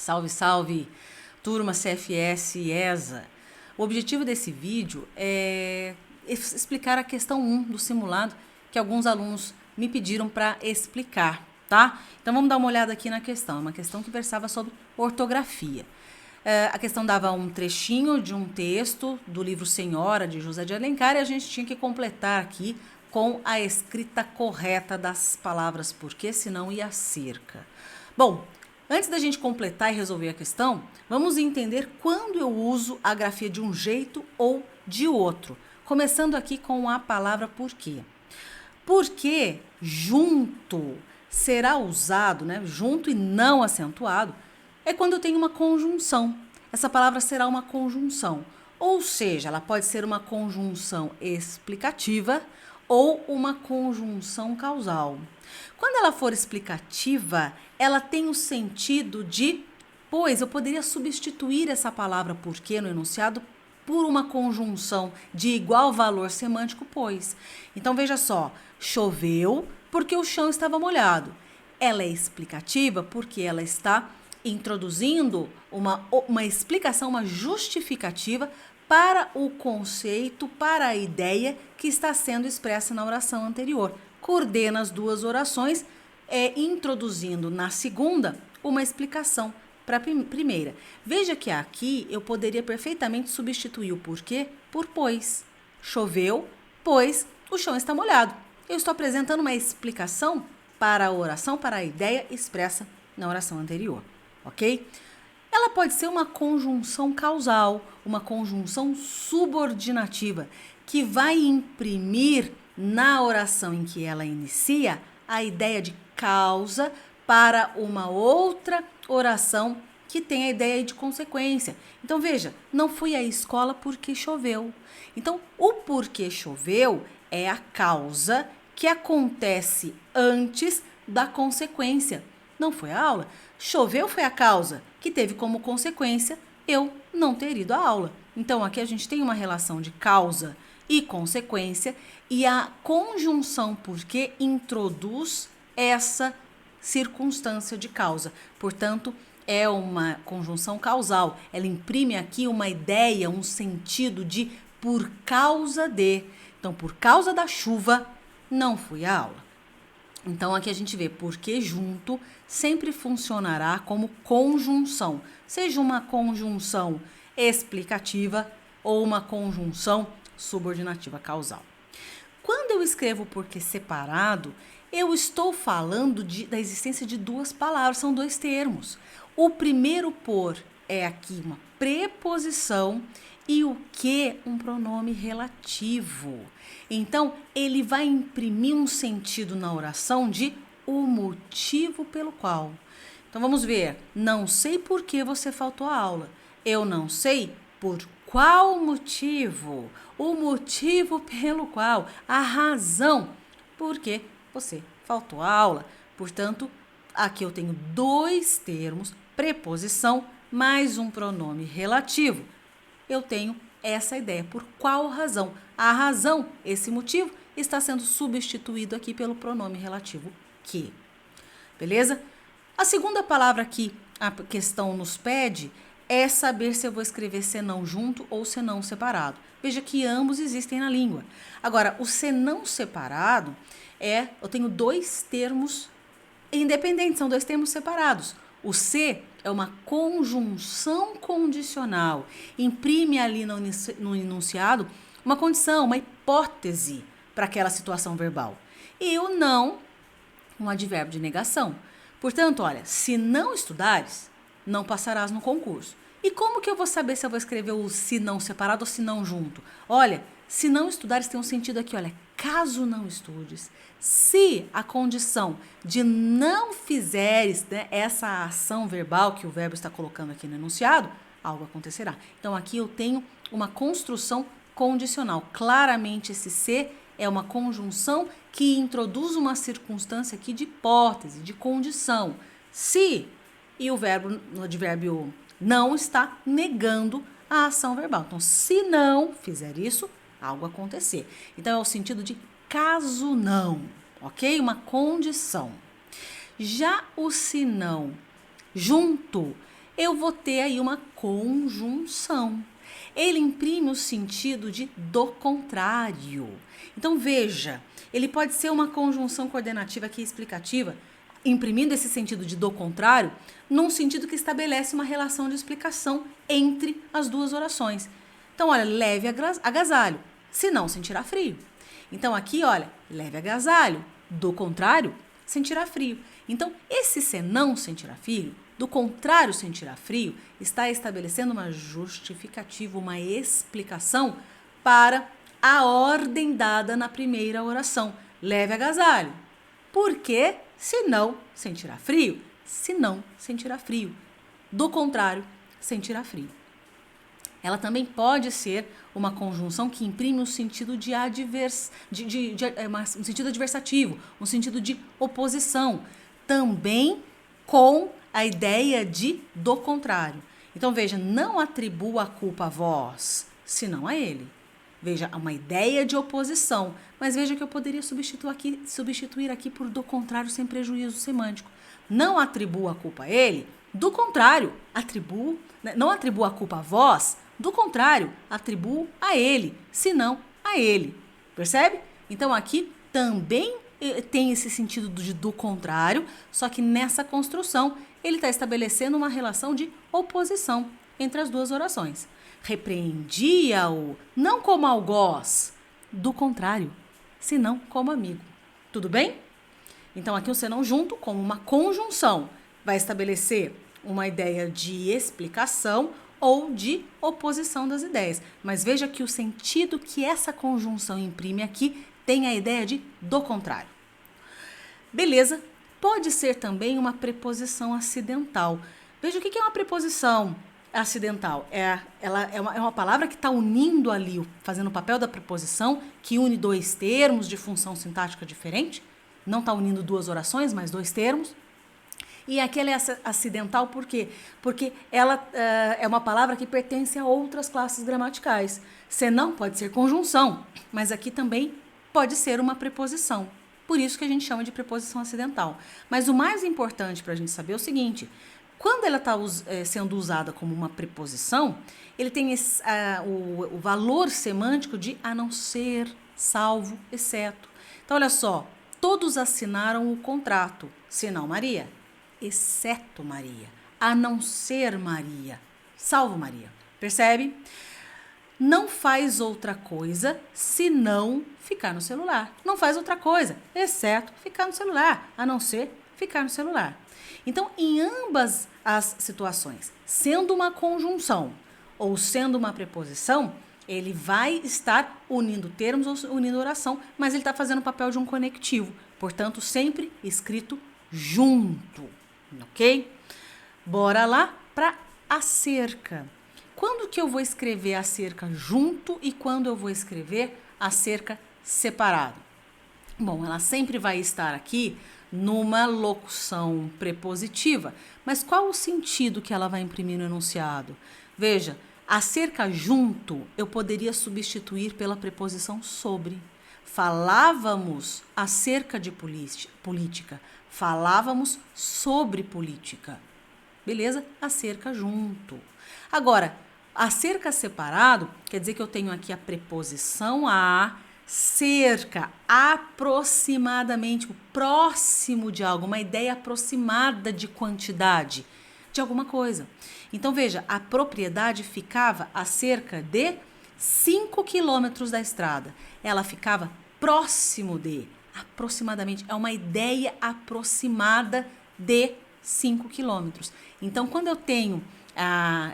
Salve, salve, turma CFS e ESA. O objetivo desse vídeo é explicar a questão 1 do simulado que alguns alunos me pediram para explicar, tá? Então vamos dar uma olhada aqui na questão. É uma questão que versava sobre ortografia. A questão dava um trechinho de um texto do livro Senhora, de José de Alencar, e a gente tinha que completar aqui com a escrita correta das palavras porque, senão ia cerca. Bom, antes da gente completar e resolver a questão, vamos entender quando eu uso a grafia de um jeito ou de outro. Começando aqui com a palavra porquê. Porque junto será usado, né, junto e não acentuado, é quando eu tenho uma conjunção. Essa palavra será uma conjunção. Ou seja, ela pode ser uma conjunção explicativa ou uma conjunção causal. Quando ela for explicativa, ela tem o sentido de, pois eu poderia substituir essa palavra porque no enunciado por uma conjunção de igual valor semântico, pois. Então veja só, choveu porque o chão estava molhado. Ela é explicativa porque ela está introduzindo uma explicação, uma justificativa para o conceito, para a ideia que está sendo expressa na oração anterior. Coordena as duas orações, introduzindo na segunda uma explicação para a primeira. Veja que aqui eu poderia perfeitamente substituir o porquê por pois. Choveu, pois o chão está molhado. Eu estou apresentando uma explicação para a oração, para a ideia expressa na oração anterior, ok? Ela pode ser uma conjunção causal, uma conjunção subordinativa, que vai imprimir na oração em que ela inicia a ideia de causa para uma outra oração que tem a ideia de consequência. Então veja, não fui à escola porque choveu. Então o porquê choveu é a causa que acontece antes da consequência. Não foi à aula? Choveu foi a causa, que teve como consequência eu não ter ido à aula. Então, aqui a gente tem uma relação de causa e consequência, e a conjunção porque introduz essa circunstância de causa. Portanto, é uma conjunção causal. Ela imprime aqui uma ideia, um sentido de por causa de. Então, por causa da chuva, não fui à aula. Então, aqui a gente vê porque junto sempre funcionará como conjunção, seja uma conjunção explicativa ou uma conjunção subordinativa causal. Quando eu escrevo porque separado, eu estou falando da existência de duas palavras, são dois termos. O primeiro por é aqui uma preposição e o que um pronome relativo. Então, ele vai imprimir um sentido na oração de o motivo pelo qual. Então, vamos ver. Não sei por que você faltou à aula. Eu não sei por qual motivo. O motivo pelo qual. A razão por que você faltou à aula. Portanto, aqui eu tenho dois termos, preposição mais um pronome relativo. Eu tenho essa ideia. Por qual razão? A razão, esse motivo, está sendo substituído aqui pelo pronome relativo que. Beleza? A segunda palavra que a questão nos pede é saber se eu vou escrever senão junto ou senão separado. Veja que ambos existem na língua. Agora, o senão separado eu tenho dois termos independentes, são dois termos separados. O se é uma conjunção condicional, imprime ali no enunciado uma condição, uma hipótese para aquela situação verbal. E o não, um advérbio de negação. Portanto, olha, se não estudares, não passarás no concurso. E como que eu vou saber se eu vou escrever o se não separado ou se não junto? Olha, se não estudares tem um sentido aqui, olha, caso não estudes, se a condição de não fizeres, né, essa ação verbal que o verbo está colocando aqui no enunciado, algo acontecerá. Então, aqui eu tenho uma construção condicional. Claramente, esse se é uma conjunção que introduz uma circunstância aqui de hipótese, de condição. Se, e o verbo, no advérbio não, está negando a ação verbal. Então, se não fizer isso, algo acontecer. Então, é o sentido de caso não, ok? Uma condição. Já o se não junto eu vou ter aí uma conjunção. Ele imprime o sentido de do contrário. Então, veja, ele pode ser uma conjunção coordenativa aqui explicativa, imprimindo esse sentido de do contrário, num sentido que estabelece uma relação de explicação entre as duas orações. Então, olha, leve agasalho, senão sentirá frio. Então, aqui, olha, leve agasalho, do contrário, sentirá frio. Então, esse senão sentirá frio, do contrário sentirá frio, está estabelecendo uma justificativa, uma explicação para a ordem dada na primeira oração. Leve agasalho. Porque senão sentirá frio, senão sentirá frio. Do contrário, sentirá frio. Ela também pode ser uma conjunção que imprime um sentido um sentido adversativo, um sentido de oposição, também com a ideia de do contrário. Então, veja, não atribua a culpa a vós, senão a ele. Veja, uma ideia de oposição, mas veja que eu poderia substituir aqui por do contrário sem prejuízo semântico. Não atribua a culpa a ele, do contrário, não atribua a culpa a vós, do contrário, atribuo a ele, senão a ele. Percebe? Então, aqui também tem esse sentido de do contrário, só que nessa construção ele está estabelecendo uma relação de oposição entre as duas orações. Repreendia-o, não como algoz, do contrário, senão como amigo. Tudo bem? Então, aqui o senão junto, como uma conjunção, vai estabelecer uma ideia de explicação ou de oposição das ideias. Mas veja que o sentido que essa conjunção imprime aqui tem a ideia de do contrário. Beleza? Pode ser também uma preposição acidental. Veja o que é uma preposição acidental. Ela é uma palavra que está unindo ali, fazendo o papel da preposição, que une dois termos de função sintática diferente. Não está unindo duas orações, mas dois termos. E aqui ela é acidental por quê? Porque ela é uma palavra que pertence a outras classes gramaticais. Senão pode ser conjunção, mas aqui também pode ser uma preposição. Por isso que a gente chama de preposição acidental. Mas o mais importante para a gente saber é o seguinte: quando ela está sendo usada como uma preposição, ele tem o valor semântico de a não ser, salvo, exceto. Então, olha só, todos assinaram o contrato, senão Maria, exceto Maria, a não ser Maria, salvo Maria. Percebe? Não faz outra coisa senão ficar no celular. Não faz outra coisa, exceto ficar no celular, a não ser ficar no celular. Então, em ambas as situações, sendo uma conjunção ou sendo uma preposição, ele vai estar unindo termos ou unindo oração, mas ele está fazendo o papel de um conectivo, portanto, sempre escrito junto, ok? Bora lá para acerca. Quando que eu vou escrever acerca junto e quando eu vou escrever acerca separado? Bom, ela sempre vai estar aqui numa locução prepositiva, mas qual o sentido que ela vai imprimir no enunciado? Veja, acerca junto eu poderia substituir pela preposição sobre. Falávamos acerca de política, falávamos sobre política. Beleza? Acerca junto. Agora, acerca separado, quer dizer que eu tenho aqui a preposição a, cerca, aproximadamente, próximo de algo, uma ideia aproximada de quantidade de alguma coisa. Então, veja, a propriedade ficava a cerca de 5 quilômetros da estrada. Ela ficava próximo de, aproximadamente, é uma ideia aproximada de 5 quilômetros. Então, quando eu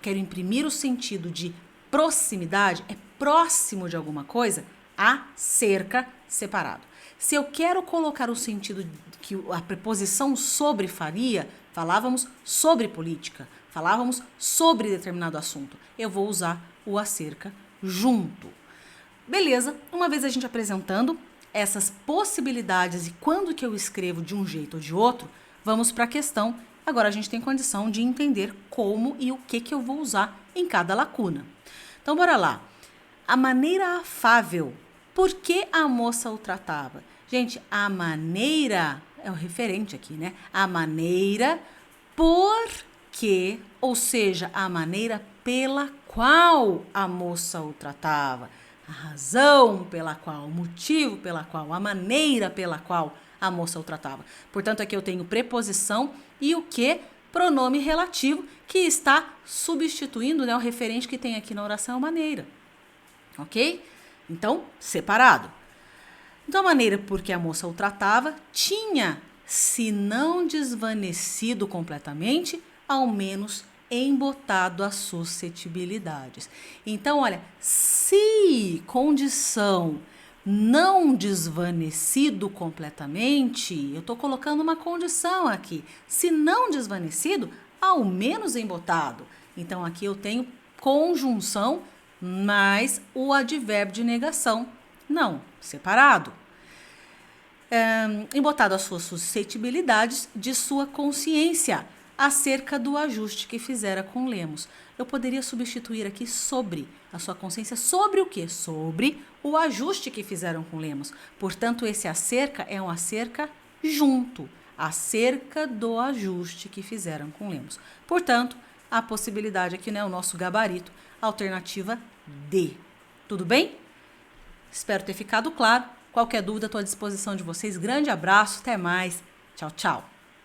quero imprimir o sentido de proximidade, é próximo de alguma coisa, acerca separado. Se eu quero colocar o sentido que a preposição sobre faria, falávamos sobre política, falávamos sobre determinado assunto, eu vou usar o acerca junto. Beleza, uma vez a gente apresentando essas possibilidades e quando que eu escrevo de um jeito ou de outro, vamos para a questão. Agora a gente tem condição de entender como e o que eu vou usar em cada lacuna. Então, bora lá. A maneira afável. Por que a moça o tratava? Gente, a maneira é o referente aqui, né? A maneira por que, ou seja, a maneira pela qual a moça o tratava, a razão pela qual, o motivo pela qual, a maneira pela qual a moça o tratava. Portanto, aqui eu tenho preposição e o que? Pronome relativo, que está substituindo, né, o referente que tem aqui na oração maneira. Ok? Então, separado. Então, a maneira por que a moça o tratava tinha, se não desvanecido completamente, ao menos embotado as suscetibilidades. Então, olha, se condição não desvanecido completamente, eu estou colocando uma condição aqui. Se não desvanecido, ao menos embotado. Então, aqui eu tenho conjunção mais o advérbio de negação. Não, separado. Embotado as suas suscetibilidades de sua consciência acerca do ajuste que fizera com Lemos. Eu poderia substituir aqui sobre a sua consciência. Sobre o quê? Sobre o ajuste que fizeram com Lemos. Portanto, esse acerca é um acerca junto, acerca do ajuste que fizeram com Lemos. Portanto, a possibilidade aqui, né, o nosso gabarito, alternativa D. Tudo bem? Espero ter ficado claro. Qualquer dúvida, estou à disposição de vocês. Grande abraço, até mais. Tchau, tchau.